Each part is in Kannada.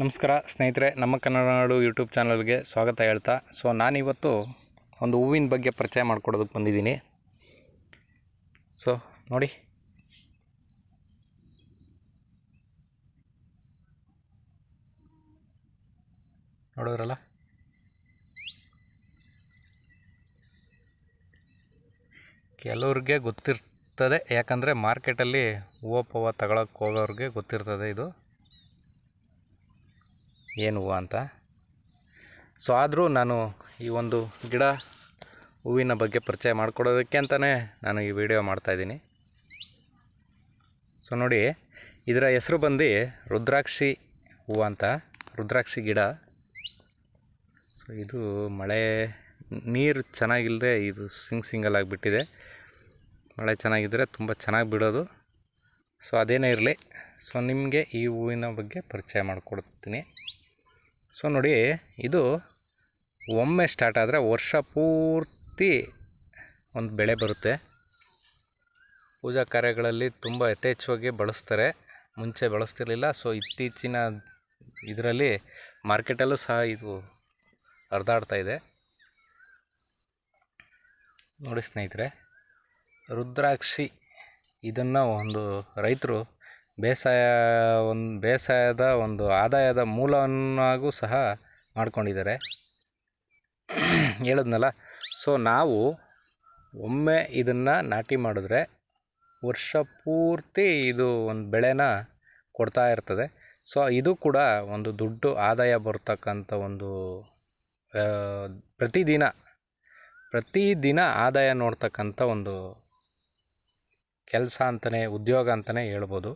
ನಮಸ್ಕಾರ ಸ್ನೇಹಿತರೆ, ನಮ್ಮ ಕನ್ನಡ ನಾಡು ಯೂಟ್ಯೂಬ್ ಚಾನಲ್ಗೆ ಸ್ವಾಗತ ಹೇಳ್ತಾ. ನಾನಿವತ್ತು ಒಂದು ಹೂವಿನ ಬಗ್ಗೆ ಪರಿಚಯ ಮಾಡಿಕೊಡೋದಕ್ಕೆ ಬಂದಿದ್ದೀನಿ. ನೋಡಿ, ನೋಡಿದ್ರಲ್ಲ, ಕೆಲವ್ರಿಗೆ ಗೊತ್ತಿರ್ತದೆ, ಯಾಕಂದರೆ ಮಾರ್ಕೆಟಲ್ಲಿ ಹೂವು ತಗೊಳಕ್ಕೆ ಹೋಗೋರಿಗೆ ಗೊತ್ತಿರ್ತದೆ ಇದು ಏನು ಹೂವು ಅಂತ. ಆದರೂ ನಾನು ಈ ಒಂದು ಗಿಡ ಹೂವಿನ ಬಗ್ಗೆ ಪರಿಚಯ ಮಾಡಿಕೊಡೋದಕ್ಕೆ ಅಂತಲೇ ನಾನು ಈ ವಿಡಿಯೋ ಮಾಡ್ತಾಯಿದ್ದೀನಿ. ನೋಡಿ, ಇದರ ಹೆಸರು ಬಂದು ರುದ್ರಾಕ್ಷಿ ಹೂವು ಅಂತ, ರುದ್ರಾಕ್ಷಿ ಗಿಡ. ಇದು ಮಳೆ ನೀರು ಚೆನ್ನಾಗಿಲ್ಲದೆ ಇದು ಸಿಂಗಲ್ ಆಗಿಬಿಟ್ಟಿದೆ. ಮಳೆ ಚೆನ್ನಾಗಿದ್ದರೆ ತುಂಬ ಚೆನ್ನಾಗಿ ಬಿಡೋದು. ಅದೇನೇ ಇರಲಿ, ನಿಮಗೆ ಈ ಹೂವಿನ ಬಗ್ಗೆ ಪರಿಚಯ ಮಾಡಿಕೊಡ್ತೀನಿ. ನೋಡಿ, ಇದು ಒಮ್ಮೆ ಸ್ಟಾರ್ಟ್ ಆದರೆ ವರ್ಷ ಪೂರ್ತಿ ಒಂದು ಬೆಳೆ ಬರುತ್ತೆ. ಪೂಜಾ ಕಾರ್ಯಗಳಲ್ಲಿ ತುಂಬ ಯಥೇಚ್ಛವಾಗಿ ಬಳಸ್ತಾರೆ. ಮುಂಚೆ ಬಳಸ್ತಿರಲಿಲ್ಲ. ಇತ್ತೀಚಿನ ಇದರಲ್ಲಿ ಮಾರ್ಕೆಟಲ್ಲೂ ಸಹ ಇದು ಹರಿದಾಡ್ತಾ ಇದೆ. ನೋಡಿ ಸ್ನೇಹಿತರೆ, ರುದ್ರಾಕ್ಷಿ ಇದನ್ನು ಒಂದು ರೈತರು ಬೇಸಾಯದ ಒಂದು ಆದಾಯದ ಮೂಲವನ್ನಾಗೂ ಸಹ ಮಾಡ್ಕೊಂಡಿದ್ದಾರೆ. ಹೇಳಿದ್ನಲ್ಲ, ನಾವು ಒಮ್ಮೆ ಇದನ್ನು ನಾಟಿ ಮಾಡಿದ್ರೆ ವರ್ಷ ಪೂರ್ತಿ ಇದು ಒಂದು ಬೆಳೆನ ಕೊಡ್ತಾ ಇರ್ತದೆ. ಇದು ಕೂಡ ಒಂದು ದುಡ್ಡು ಆದಾಯ ಬರ್ತಕ್ಕಂಥ ಒಂದು ಪ್ರತಿದಿನ ಆದಾಯ ನೋಡ್ತಕ್ಕಂಥ ಒಂದು ಕೆಲಸ ಅಂತಲೇ, ಉದ್ಯೋಗ ಅಂತಲೇ ಹೇಳ್ಬೋದು.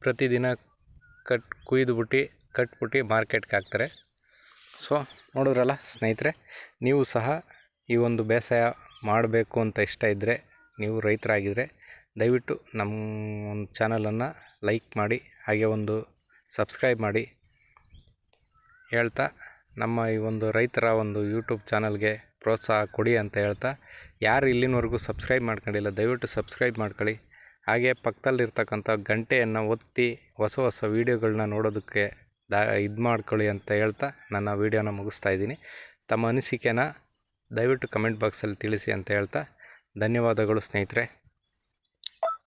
ಪ್ರತಿದಿನ ಕುಯ್ದುಬಿಟ್ಟು ಕಟ್ಬಿಟ್ಟು ಮಾರ್ಕೆಟ್ಗೆ ಹಾಕ್ತಾರೆ. ನೋಡಿದ್ರಲ್ಲ ಸ್ನೇಹಿತರೆ, ನೀವು ಸಹ ಈ ಒಂದು ಬೇಸಾಯ ಮಾಡಬೇಕು ಅಂತ ಇಷ್ಟ ಇದ್ದರೆ, ನೀವು ರೈತರಾಗಿದ್ದರೆ ದಯವಿಟ್ಟು ನಮ್ಮ ಒಂದು ಚಾನಲನ್ನು ಲೈಕ್ ಮಾಡಿ, ಹಾಗೆ ಒಂದು ಸಬ್ಸ್ಕ್ರೈಬ್ ಮಾಡಿ ಹೇಳ್ತಾ, ನಮ್ಮ ಈ ಒಂದು ರೈತರ ಒಂದು ಯೂಟ್ಯೂಬ್ ಚಾನಲ್ಗೆ ಪ್ರೋತ್ಸಾಹ ಕೊಡಿ ಅಂತ ಹೇಳ್ತಾ, ಯಾರು ಇಲ್ಲಿನವರೆಗೂ ಸಬ್ಸ್ಕ್ರೈಬ್ ಮಾಡ್ಕೊಂಡಿಲ್ಲ ದಯವಿಟ್ಟು ಸಬ್ಸ್ಕ್ರೈಬ್ ಮಾಡ್ಕೊಳ್ಳಿ. ಹಾಗೆ ಪಕ್ಕದಲ್ಲಿರ್ತಕ್ಕಂಥ ಗಂಟೆಯನ್ನು ಒತ್ತಿ ಹೊಸ ವೀಡಿಯೋಗಳನ್ನ ನೋಡೋದಕ್ಕೆ ಇದು ಮಾಡ್ಕೊಳ್ಳಿ ಅಂತ ಹೇಳ್ತಾ ನನ್ನ ವೀಡಿಯೋನ ಮುಗಿಸ್ತಾ ಇದ್ದೀನಿ. ತಮ್ಮ ಅನಿಸಿಕೆನ ದಯವಿಟ್ಟು ಕಮೆಂಟ್ ಬಾಕ್ಸಲ್ಲಿ ತಿಳಿಸಿ ಅಂತ ಹೇಳ್ತಾ, ಧನ್ಯವಾದಗಳು ಸ್ನೇಹಿತರೆ.